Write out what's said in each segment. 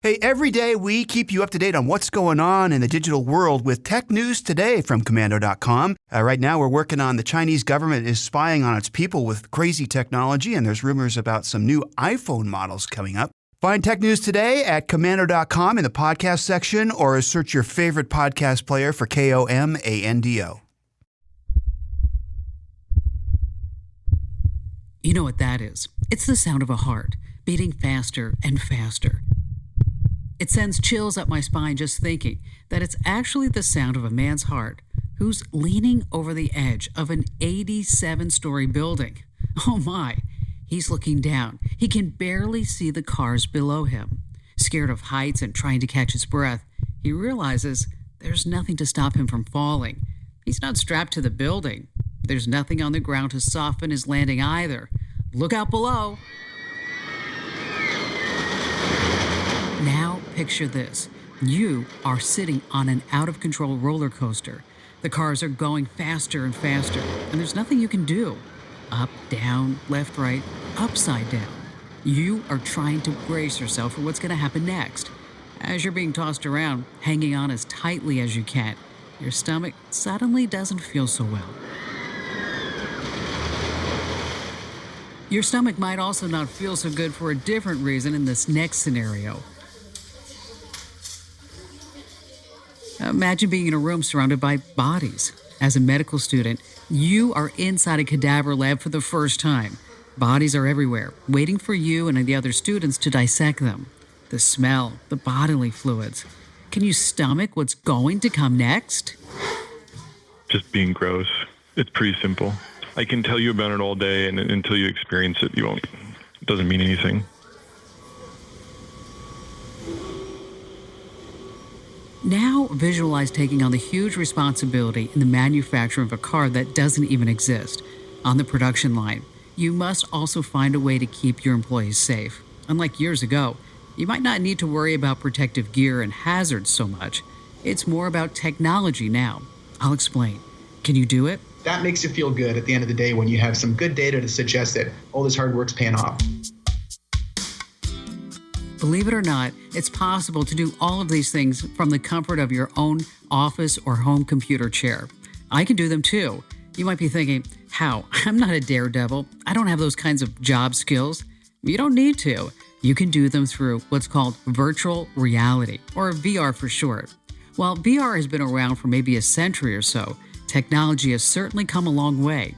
Hey, every day we keep you up to date on what's going on in the digital world with Tech News Today from Commando.com. Right now we're working on the Chinese government is spying on its people with crazy technology, and there's rumors about some new iPhone models coming up. Find Tech News Today at Commando.com in the podcast section, or search your favorite podcast player for KOMANDO. You know what that is? It's the sound of a heart beating faster and faster. It sends chills up my spine just thinking that it's actually the sound of a man's heart who's leaning over the edge of an 87-story building. Oh my, he's looking down. He can barely see the cars below him. Scared of heights and trying to catch his breath, he realizes there's nothing to stop him from falling. He's not strapped to the building. There's nothing on the ground to soften his landing either. Look out below. Now picture this. You are sitting on an out-of-control roller coaster. The cars are going faster and faster, and there's nothing you can do. Up, down, left, right, upside down. You are trying to brace yourself for what's going to happen next. As you're being tossed around, hanging on as tightly as you can, your stomach suddenly doesn't feel so well. Your stomach might also not feel so good for a different reason in this next scenario. Imagine being in a room surrounded by bodies. As a medical student, you are inside a cadaver lab for the first time. Bodies are everywhere, waiting for you and the other students to dissect them. The smell, the bodily fluids. Can you stomach what's going to come next? Just being gross. It's pretty simple. I can tell you about it all day, and until you experience it, it doesn't mean anything. Now visualize taking on the huge responsibility in the manufacture of a car that doesn't even exist. On the production line, you must also find a way to keep your employees safe. Unlike years ago, you might not need to worry about protective gear and hazards so much. It's more about technology now. I'll explain. Can you do it? That makes you feel good at the end of the day when you have some good data to suggest that all this hard work's paying off. Believe it or not, it's possible to do all of these things from the comfort of your own office or home computer chair. I can do them too. You might be thinking, how? I'm not a daredevil. I don't have those kinds of job skills. You don't need to. You can do them through what's called virtual reality, or VR for short. While VR has been around for maybe a century or so, technology has certainly come a long way.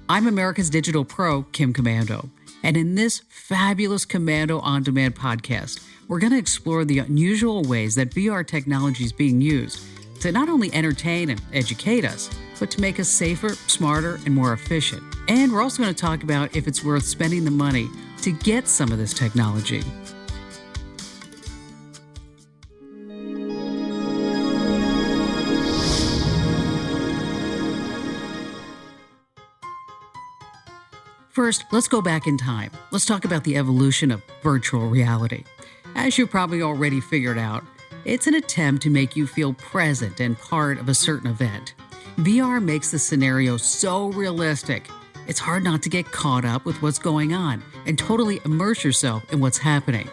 I'm America's digital pro, Kim Commando. And in this fabulous Commando On Demand podcast, we're going to explore the unusual ways that VR technology is being used to not only entertain and educate us, but to make us safer, smarter, and more efficient. And we're also going to talk about if it's worth spending the money to get some of this technology. First, let's go back in time. Let's talk about the evolution of virtual reality. As you probably already figured out, it's an attempt to make you feel present and part of a certain event. VR makes the scenario so realistic, it's hard not to get caught up with what's going on and totally immerse yourself in what's happening.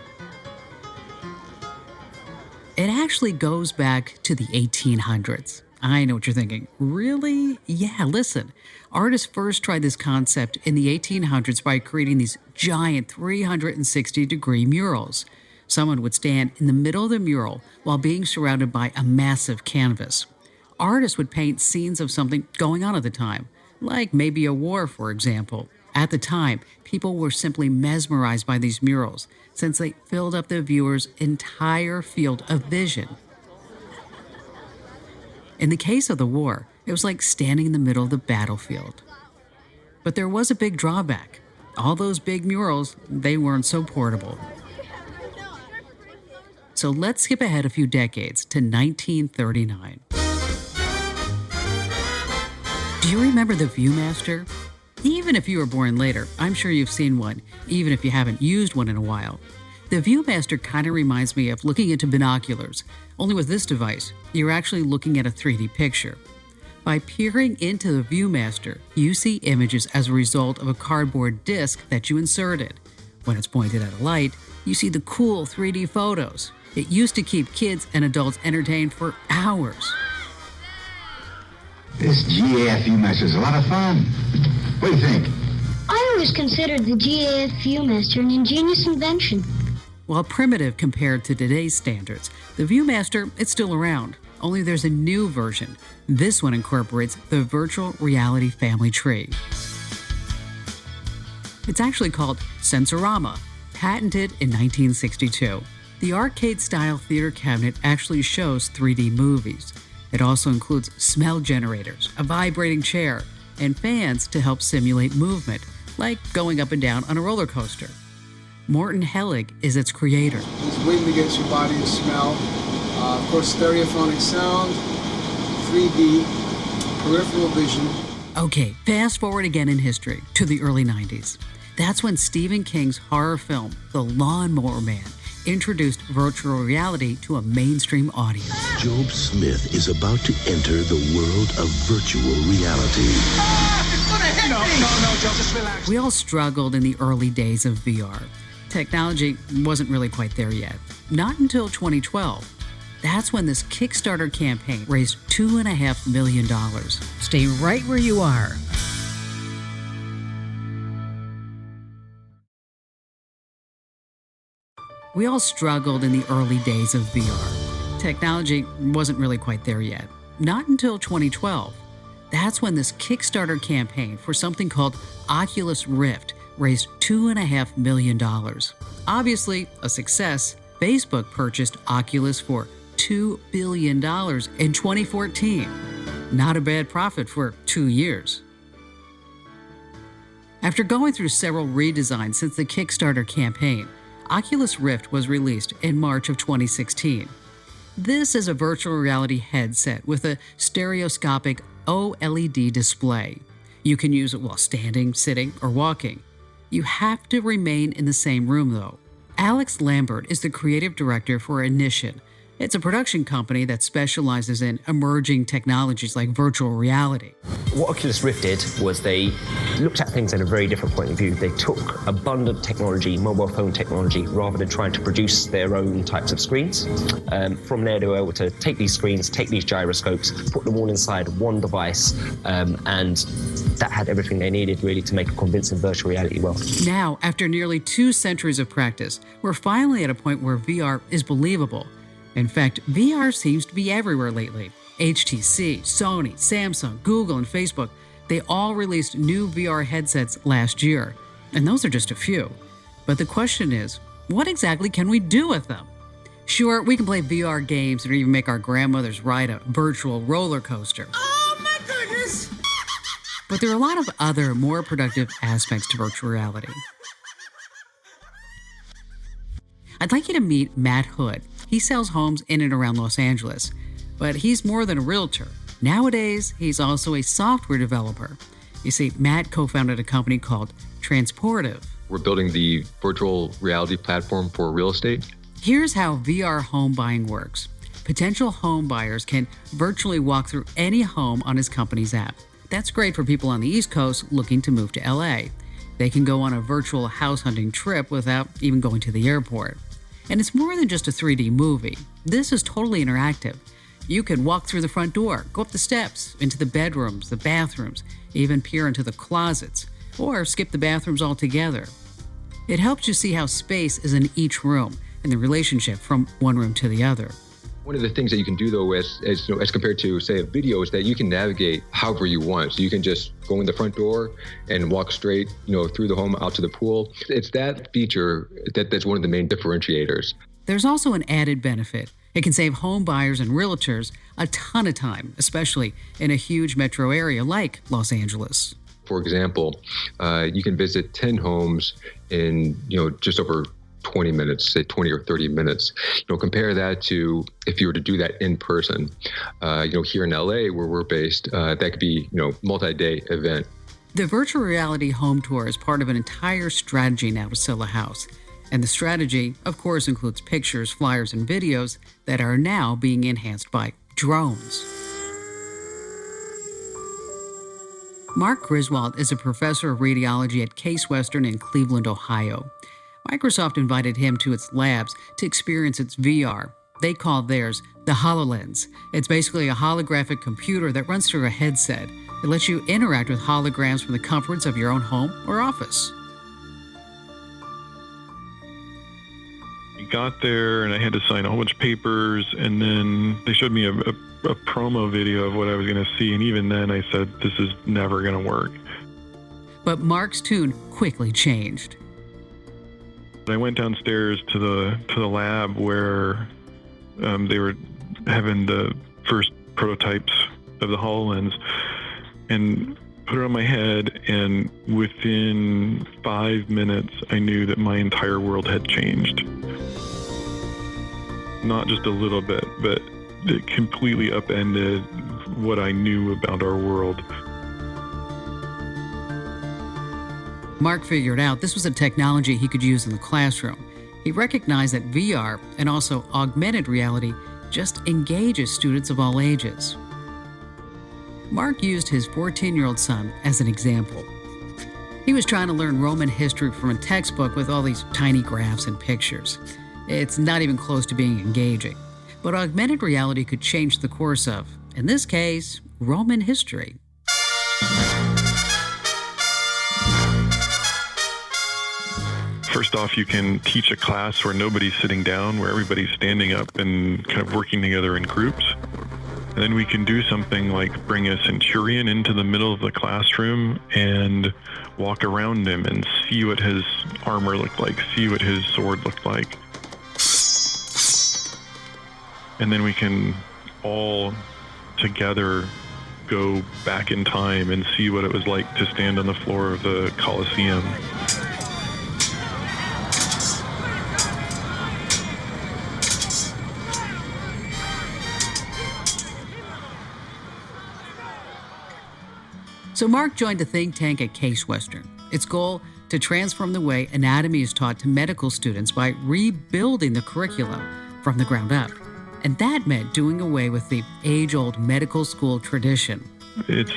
It actually goes back to the 1800s. I know what you're thinking. Really? Yeah, listen. Artists first tried this concept in the 1800s by creating these giant 360-degree murals. Someone would stand in the middle of the mural while being surrounded by a massive canvas. Artists would paint scenes of something going on at the time, like maybe a war, for example. At the time, people were simply mesmerized by these murals since they filled up the viewer's entire field of vision. In the case of the war, it was like standing in the middle of the battlefield. But there was a big drawback. All those big murals, they weren't so portable. So let's skip ahead a few decades to 1939. Do you remember the Viewmaster? Even if you were born later, I'm sure you've seen one, even if you haven't used one in a while. The Viewmaster kind of reminds me of looking into binoculars, only with this device, you're actually looking at a 3D picture. By peering into the Viewmaster, you see images as a result of a cardboard disc that you inserted. When it's pointed at a light, you see the cool 3D photos. It used to keep kids and adults entertained for hours. This GAF Viewmaster is a lot of fun. What do you think? I always considered the GAF Viewmaster an ingenious invention. While primitive compared to today's standards, the Viewmaster is still around, only there's a new version. This one incorporates the virtual reality family tree. It's actually called Sensorama, patented in 1962. The arcade-style theater cabinet actually shows 3D movies. It also includes smell generators, a vibrating chair, and fans to help simulate movement, like going up and down on a roller coaster. Morton Hellig is its creator. It's wind against your body to smell. Of course, stereophonic sound, 3D, peripheral vision. Okay, fast forward again in history to the early 90s. That's when Stephen King's horror film, The Lawnmower Man, introduced virtual reality to a mainstream audience. Job Smith is about to enter the world of virtual reality. No, Joe, just relax. We all struggled in the early days of VR. Technology wasn't really quite there yet. Not until 2012. That's when this Kickstarter campaign raised $2.5 million. Stay right where you are. We all struggled in the early days of VR. Technology wasn't really quite there yet. Not until 2012. That's when this Kickstarter campaign for something called Oculus Rift raised $2.5 million. Obviously, a success, Facebook purchased Oculus for $2 billion in 2014. Not a bad profit for 2 years. After going through several redesigns since the Kickstarter campaign, Oculus Rift was released in March of 2016. This is a virtual reality headset with a stereoscopic OLED display. You can use it while standing, sitting, or walking. You have to remain in the same room, though. Alex Lambert is the creative director for Ignition. It's a production company that specializes in emerging technologies like virtual reality. What Oculus Rift did was they looked at things in a very different point of view. They took abundant technology, mobile phone technology, rather than trying to produce their own types of screens. From there, they were able to take these screens, take these gyroscopes, put them all inside one device, and that had everything they needed, really, to make a convincing virtual reality world. Now, after nearly 2 centuries of practice, we're finally at a point where VR is believable. In fact, VR seems to be everywhere lately. HTC, Sony, Samsung, Google, and Facebook, they all released new VR headsets last year. And those are just a few. But the question is, what exactly can we do with them? Sure, we can play VR games or even make our grandmothers ride a virtual roller coaster. Oh my goodness! But there are a lot of other, more productive aspects to virtual reality. I'd like you to meet Matt Hood. He sells homes in and around Los Angeles, but he's more than a realtor. Nowadays, he's also a software developer. You see, Matt co-founded a company called Transportive. We're building the virtual reality platform for real estate. Here's how VR home buying works. Potential home buyers can virtually walk through any home on his company's app. That's great for people on the East Coast looking to move to LA. They can go on a virtual house hunting trip without even going to the airport. And it's more than just a 3D movie. This is totally interactive. You can walk through the front door, go up the steps, into the bedrooms, the bathrooms, even peer into the closets, or skip the bathrooms altogether. It helps you see how space is in each room and the relationship from one room to the other. One of the things that you can do, though, as compared to, say, a video, is that you can navigate however you want. So you can just go in the front door and walk straight, through the home out to the pool. It's that feature that's one of the main differentiators. There's also an added benefit. It can save home buyers and realtors a ton of time, especially in a huge metro area like Los Angeles. For example, you can visit 10 homes in, just over 20 minutes, say 20 or 30 minutes. Compare that to if you were to do that in person. Here in LA, where we're based, that could be, multi-day event. The virtual reality home tour is part of an entire strategy now to sell a house. And the strategy, of course, includes pictures, flyers, and videos that are now being enhanced by drones. Mark Griswold is a professor of radiology at Case Western in Cleveland, Ohio. Microsoft invited him to its labs to experience its VR. They call theirs the HoloLens. It's basically a holographic computer that runs through a headset. It lets you interact with holograms from the comforts of your own home or office. I got there and I had to sign a whole bunch of papers, and then they showed me a promo video of what I was going to see, and even then I said, this is never going to work. But Mark's tune quickly changed. I went downstairs to the lab where they were having the first prototypes of the HoloLens, and put it on my head, and within 5 minutes I knew that my entire world had changed. Not just a little bit, but it completely upended what I knew about our world. Mark figured out this was a technology he could use in the classroom. He recognized that VR and also augmented reality just engages students of all ages. Mark used his 14-year-old son as an example. He was trying to learn Roman history from a textbook with all these tiny graphs and pictures. It's not even close to being engaging. But augmented reality could change the course of, in this case, Roman history. First off, you can teach a class where nobody's sitting down, where everybody's standing up and kind of working together in groups. And then we can do something like bring a centurion into the middle of the classroom and walk around him and see what his armor looked like, see what his sword looked like. And then we can all together go back in time and see what it was like to stand on the floor of the Colosseum. So Mark joined a think tank at Case Western. Its goal, to transform the way anatomy is taught to medical students by rebuilding the curriculum from the ground up. And that meant doing away with the age-old medical school tradition. It's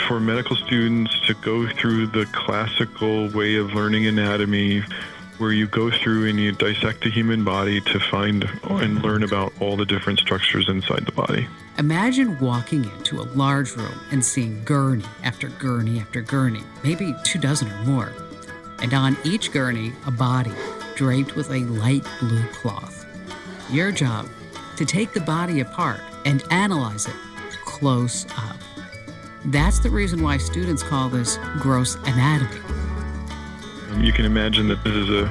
for medical students to go through the classical way of learning anatomy, where you go through and you dissect a human body to find and learn about all the different structures inside the body. Imagine walking into a large room and seeing gurney after gurney after gurney, maybe 24 or more. And on each gurney, a body draped with a light blue cloth. Your job, to take the body apart and analyze it close up. That's the reason why students call this gross anatomy. You can imagine that this is a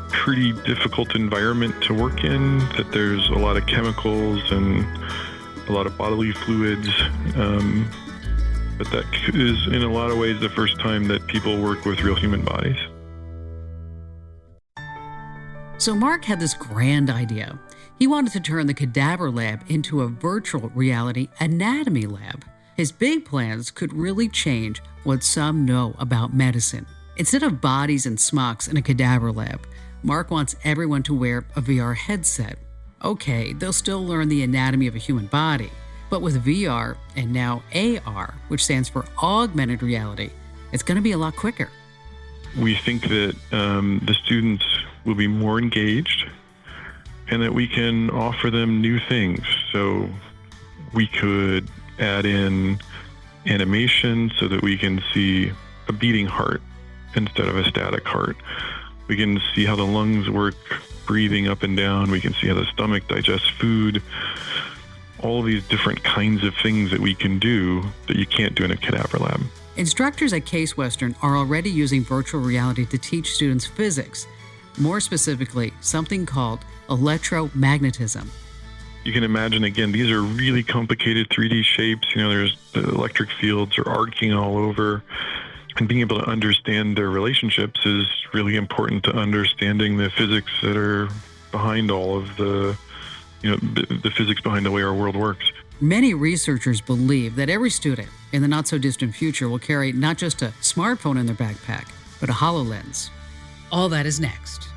pretty difficult environment to work in, that there's a lot of chemicals and a lot of bodily fluids. But that is, in a lot of ways, the first time that people work with real human bodies. So Mark had this grand idea. He wanted to turn the cadaver lab into a virtual reality anatomy lab. His big plans could really change what some know about medicine. Instead of bodies and smocks in a cadaver lab, Mark wants everyone to wear a VR headset. Okay, they'll still learn the anatomy of a human body, but with VR and now AR, which stands for augmented reality, it's going to be a lot quicker. We think that the students will be more engaged and that we can offer them new things. So we could add in animation so that we can see a beating heart instead of a static heart. We can see how the lungs work, breathing up and down. We can see how the stomach digests food. All these different kinds of things that we can do that you can't do in a cadaver lab. Instructors at Case Western are already using virtual reality to teach students physics, more specifically, something called electromagnetism. You can imagine, again, these are really complicated 3D shapes. There's the electric fields are arcing all over. And being able to understand their relationships is really important to understanding the physics that are behind all of the physics behind the way our world works. Many researchers believe that every student in the not-so-distant future will carry not just a smartphone in their backpack, but a HoloLens. All that is next.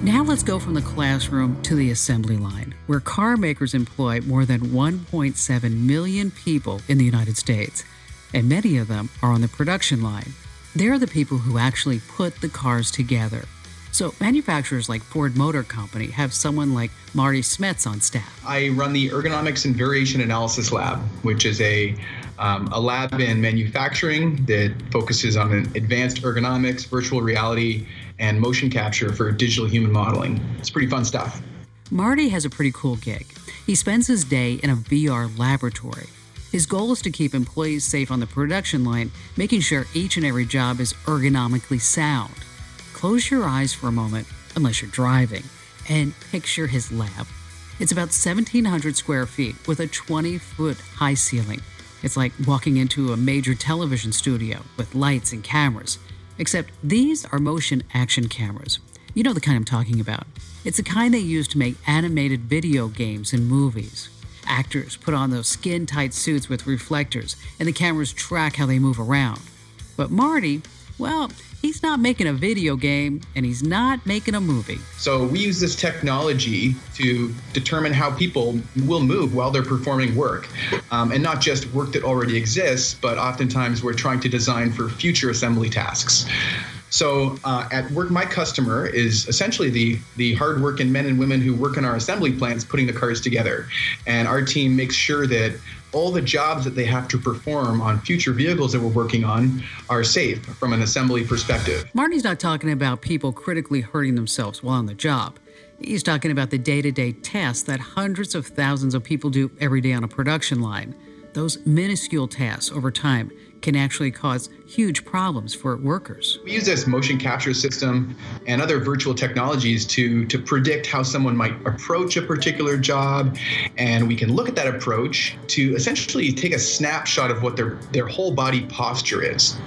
Now let's go from the classroom to the assembly line, where car makers employ more than 1.7 million people in the United States, and many of them are on the production line. They're the people who actually put the cars together. So manufacturers like Ford Motor Company have someone like Marty Smets on staff. I run the Ergonomics and Variation Analysis Lab, which is a lab in manufacturing that focuses on advanced ergonomics, virtual reality, and motion capture for digital human modeling. It's pretty fun stuff. Marty has a pretty cool gig. He spends his day in a VR laboratory. His goal is to keep employees safe on the production line, making sure each and every job is ergonomically sound. Close your eyes for a moment, unless you're driving, and picture his lab. It's about 1,700 square feet with a 20-foot high ceiling. It's like walking into a major television studio with lights and cameras. Except these are motion action cameras. You know the kind I'm talking about. It's the kind they use to make animated video games and movies. Actors put on those skin-tight suits with reflectors, and the cameras track how they move around. But Marty, well, he's not making a video game, and he's not making a movie. So we use this technology to determine how people will move while they're performing work. And not just work that already exists, but oftentimes we're trying to design for future assembly tasks. So at work, my customer is essentially the hardworking men and women who work in our assembly plants putting the cars together. And our team makes sure that all the jobs that they have to perform on future vehicles that we're working on are safe from an assembly perspective. Marty's not talking about people critically hurting themselves while on the job. He's talking about the day-to-day tasks that hundreds of thousands of people do every day on a production line. Those minuscule tasks over time can actually cause huge problems for workers. We use this motion capture system and other virtual technologies to predict how someone might approach a particular job, and we can look at that approach to essentially take a snapshot of what their whole body posture is.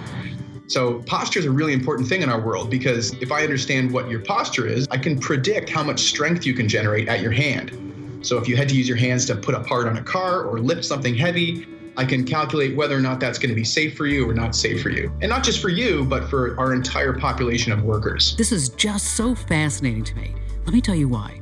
So posture is a really important thing in our world, because if I understand what your posture is, I can predict how much strength you can generate at your hand. So if you had to use your hands to put a part on a car or lift something heavy, I can calculate whether or not that's going to be safe for you or not safe for you. And not just for you, but for our entire population of workers. This is just so fascinating to me. Let me tell you why.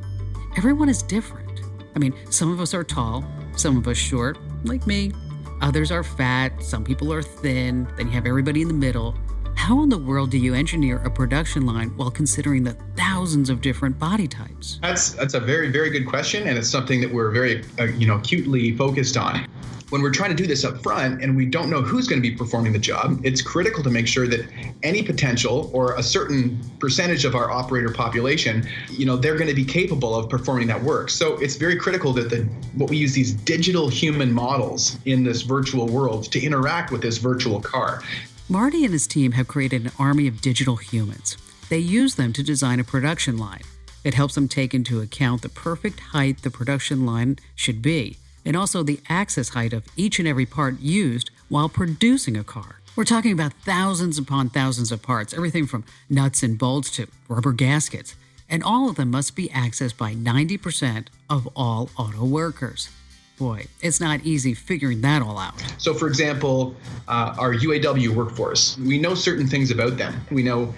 Everyone is different. I mean, some of us are tall, some of us short, like me. Others are fat, some people are thin, then you have everybody in the middle. How in the world do you engineer a production line while considering the thousands of different body types? That's a very, very good question, and it's something that we're very acutely focused on. When we're trying to do this up front and we don't know who's going to be performing the job, it's critical to make sure that any potential or a certain percentage of our operator population, they're going to be capable of performing that work. So it's very critical that what we use these digital human models in this virtual world to interact with this virtual car. Marty and his team have created an army of digital humans. They use them to design a production line. It helps them take into account the perfect height the production line should be, and also the access height of each and every part used while producing a car. We're talking about thousands upon thousands of parts, everything from nuts and bolts to rubber gaskets, and all of them must be accessed by 90% of all auto workers. Boy, it's not easy figuring that all out. So for example, our UAW workforce, we know certain things about them. We know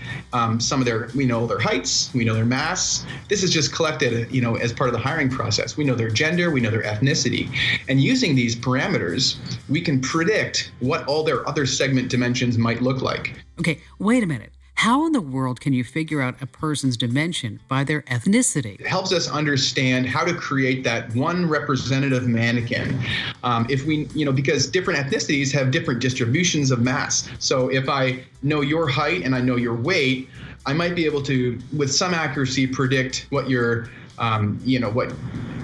we know their heights, we know their mass. This is just collected, as part of the hiring process. We know their gender, we know their ethnicity. And using these parameters, we can predict what all their other segment dimensions might look like. Okay, wait a minute. How in the world can you figure out a person's dimension by their ethnicity? It helps us understand how to create that one representative mannequin. Because different ethnicities have different distributions of mass. So if I know your height and I know your weight, I might be able to, with some accuracy, predict what your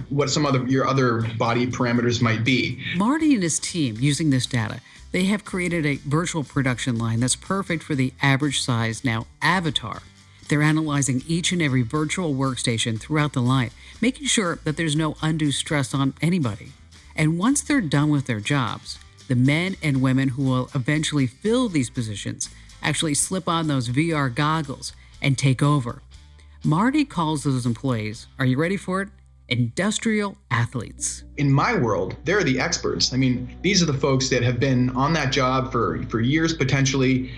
what some of your other body parameters might be. Marty and his team, using this data, they have created a virtual production line that's perfect for the average size now avatar. They're analyzing each and every virtual workstation throughout the line, making sure that there's no undue stress on anybody. And once they're done with their jobs, the men and women who will eventually fill these positions actually slip on those VR goggles and take over. Marty calls those employees, are you ready for it? industrial athletes. In my world, they're the experts. I mean, these are the folks that have been on that job for years, potentially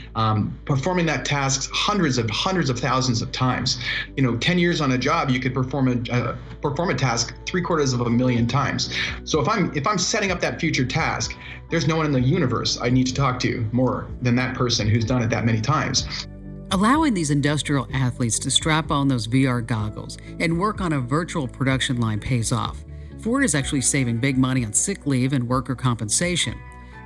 performing that task hundreds of thousands of times. 10 years on a job, you could perform a task 750,000 times. So if I'm setting up that future task, there's no one in the universe I need to talk to more than that person who's done it that many times. Allowing these industrial athletes to strap on those VR goggles and work on a virtual production line pays off. Ford is actually saving big money on sick leave and worker compensation.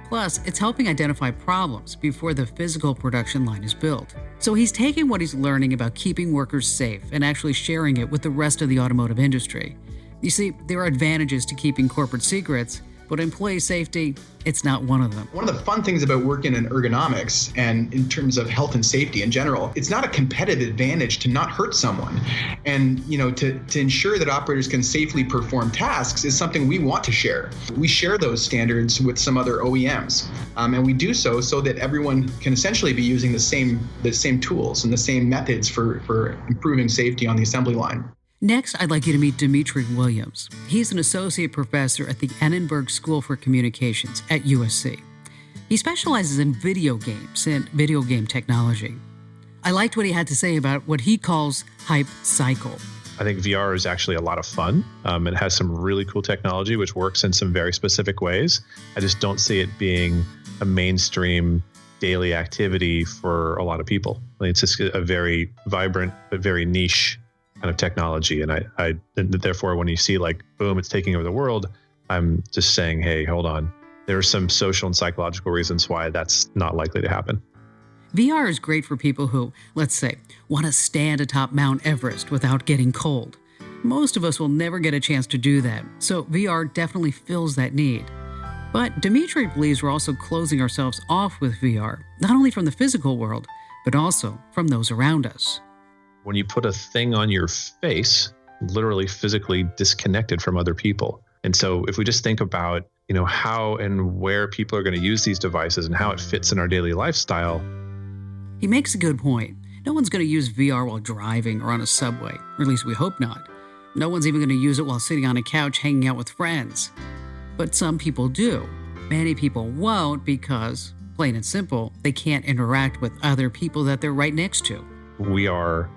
Plus, it's helping identify problems before the physical production line is built. So he's taking what he's learning about keeping workers safe and actually sharing it with the rest of the automotive industry. You see, there are advantages to keeping corporate secrets, but employee safety, it's not one of them. One of the fun things about working in ergonomics and in terms of health and safety in general, it's not a competitive advantage to not hurt someone. And to ensure that operators can safely perform tasks is something we want to share. We share those standards with some other OEMs, and we do so that everyone can essentially be using the same tools and the same methods for improving safety on the assembly line. Next, I'd like you to meet Dimitri Williams. He's an associate professor at the Annenberg School for Communications at USC. He specializes in video games and video game technology. I liked what he had to say about what he calls hype cycle. I think VR is actually a lot of fun. It has some really cool technology, which works in some very specific ways. I just don't see it being a mainstream daily activity for a lot of people. I mean, it's just a very vibrant, but very niche kind of technology. And and therefore, when you see like, boom, it's taking over the world, I'm just saying, hey, hold on. There are some social and psychological reasons why that's not likely to happen. VR is great for people who, let's say, want to stand atop Mount Everest without getting cold. Most of us will never get a chance to do that, so VR definitely fills that need. But Dimitri believes we're also closing ourselves off with VR, not only from the physical world, but also from those around us. When you put a thing on your face, literally physically disconnected from other people. And so if we just think about, how and where people are going to use these devices and how it fits in our daily lifestyle. He makes a good point. No one's going to use VR while driving or on a subway, or at least we hope not. No one's even going to use it while sitting on a couch hanging out with friends. But some people do. Many people won't because, plain and simple, they can't interact with other people that they're right next to. We are,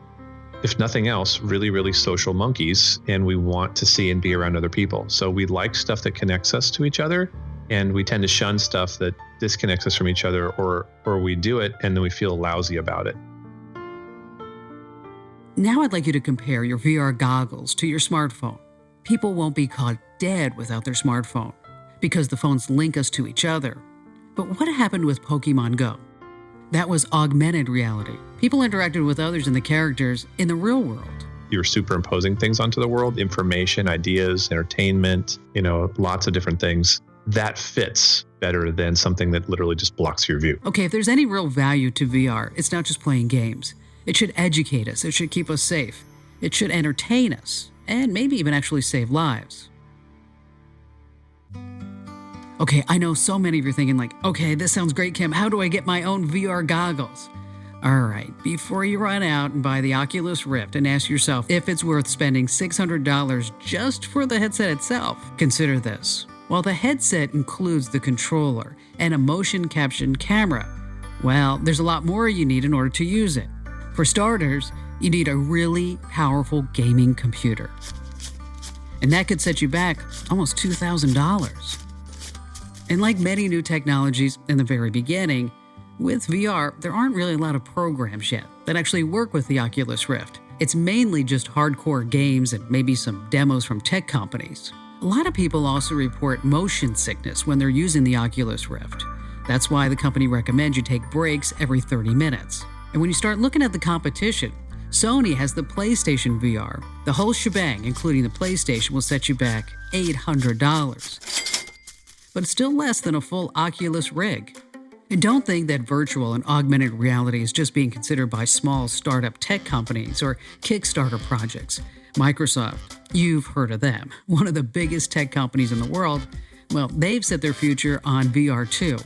if nothing else, really, really social monkeys, and we want to see and be around other people. So we like stuff that connects us to each other, and we tend to shun stuff that disconnects us from each other, or we do it and then we feel lousy about it. Now I'd like you to compare your VR goggles to your smartphone. People won't be caught dead without their smartphone because the phones link us to each other. But what happened with Pokemon Go? That was augmented reality. People interacted with others and the characters in the real world. You're superimposing things onto the world, information, ideas, entertainment, lots of different things. That fits better than something that literally just blocks your view. Okay, if there's any real value to VR, it's not just playing games. It should educate us. It should keep us safe. It should entertain us, and maybe even actually save lives. Okay, I know so many of you are thinking like, okay, this sounds great, Kim. How do I get my own VR goggles? All right, before you run out and buy the Oculus Rift and ask yourself if it's worth spending $600 just for the headset itself, consider this. While the headset includes the controller and a motion capture camera, well, there's a lot more you need in order to use it. For starters, you need a really powerful gaming computer. And that could set you back almost $2,000. And like many new technologies in the very beginning, with VR, there aren't really a lot of programs yet that actually work with the Oculus Rift. It's mainly just hardcore games and maybe some demos from tech companies. A lot of people also report motion sickness when they're using the Oculus Rift. That's why the company recommends you take breaks every 30 minutes. And when you start looking at the competition, Sony has the PlayStation VR. The whole shebang, including the PlayStation, will set you back $800. But it's still less than a full Oculus rig. And don't think that virtual and augmented reality is just being considered by small startup tech companies or Kickstarter projects. Microsoft, you've heard of them, one of the biggest tech companies in the world. Well, they've set their future on VR too.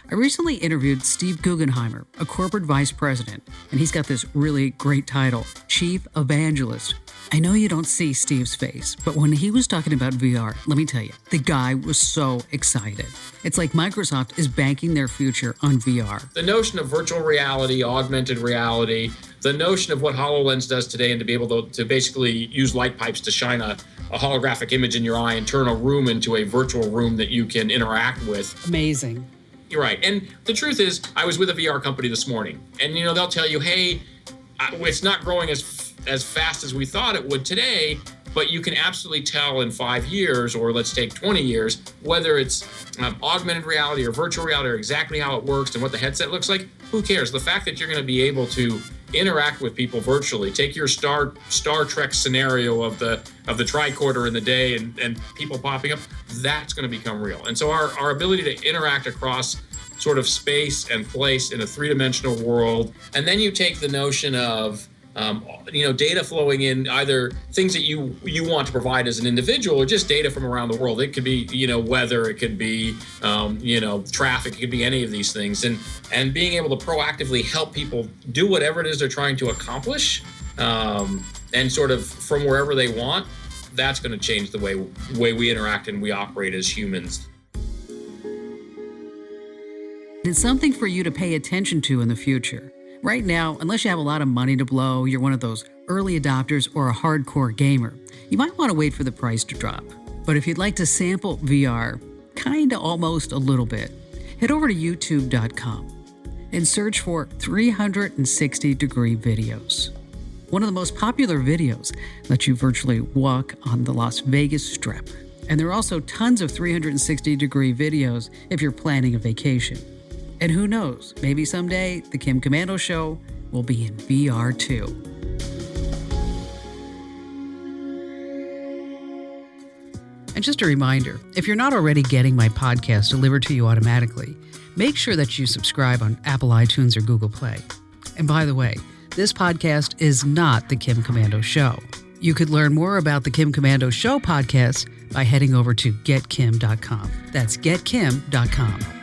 I recently interviewed Steve Guggenheimer, a corporate vice president, and he's got this really great title, Chief Evangelist. I know you don't see Steve's face, but when he was talking about VR, let me tell you, the guy was so excited. It's like Microsoft is banking their future on VR. The notion of virtual reality, augmented reality, the notion of what HoloLens does today, and to be able to basically use light pipes to shine a holographic image in your eye and turn a room into a virtual room that you can interact with. Amazing. You're right. And the truth is, I was with a VR company this morning, and they'll tell you, hey, it's not growing as fast as we thought it would today, but you can absolutely tell in 5 years, or let's take 20 years, whether it's augmented reality or virtual reality, or exactly how it works and what the headset looks like. Who cares? The fact that you're going to be able to interact with people virtually, take your Star Trek scenario of the tricorder in the day and people popping up, that's going to become real. And so our ability to interact across sort of space and place in a three-dimensional world, and then you take the notion of data flowing in, either things that you want to provide as an individual, or just data from around the world. It could be weather, it could be traffic, it could be any of these things, and being able to proactively help people do whatever it is they're trying to accomplish, and sort of from wherever they want. That's going to change the way we interact and we operate as humans. It's something for you to pay attention to in the future. Right now, unless you have a lot of money to blow, you're one of those early adopters or a hardcore gamer, you might want to wait for the price to drop. But if you'd like to sample VR, kinda almost a little bit, head over to youtube.com and search for 360-degree videos. One of the most popular videos lets you virtually walk on the Las Vegas Strip. And there are also tons of 360-degree videos if you're planning a vacation. And who knows, maybe someday the Kim Komando Show will be in VR too. And just a reminder, if you're not already getting my podcast delivered to you automatically, make sure that you subscribe on Apple iTunes or Google Play. And by the way, this podcast is not the Kim Komando Show. You could learn more about the Kim Komando Show podcast by heading over to getkim.com. That's getkim.com.